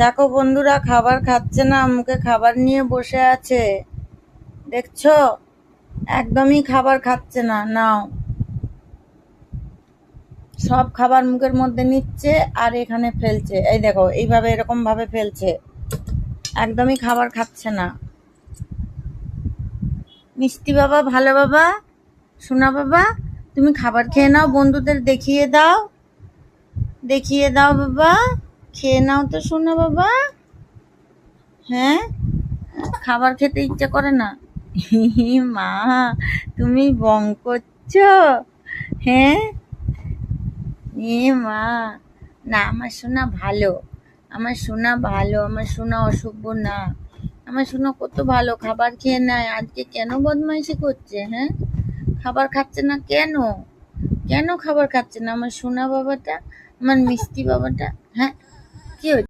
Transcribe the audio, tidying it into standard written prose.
দেখো বন্ধুরা, খাবার খাচ্ছে না, মুখে খাবার নিয়ে বসে আছে। দেখছো, একদমই খাবার খাচ্ছে না। নাও, সব খাবার মুখের মধ্যে নিচ্ছে আর এখানে ফেলছে। এই দেখো, এইভাবে এরকম ভাবে ফেলছে, একদমই খাবার খাচ্ছে না। মিষ্টি বাবা, ভালো বাবা, সোনা বাবা, তুমি খাবার খেয়ে নাও, বন্ধুদের দেখিয়ে দাও, দেখিয়ে দাও বাবা, খেয়ে নাও তো সোনা বাবা। হ্যাঁ, খাবার খেতে ইচ্ছে করে না? মা, তুমি বং করছো? হ্যাঁ, মা, না, আমার সোনা ভালো, আমার সোনা ভালো, আমার সোনা অসভ্য না, আমার সোনা কত ভালো, খাবার খেয়ে নেয়। আজকে কেন বদমাইশি করছে? হ্যাঁ, খাবার খাচ্ছে না কেন? কেন খাবার খাচ্ছে না আমার সোনা বাবাটা, আমার মিষ্টি বাবাটা? হ্যাঁ, কি হয়েছে?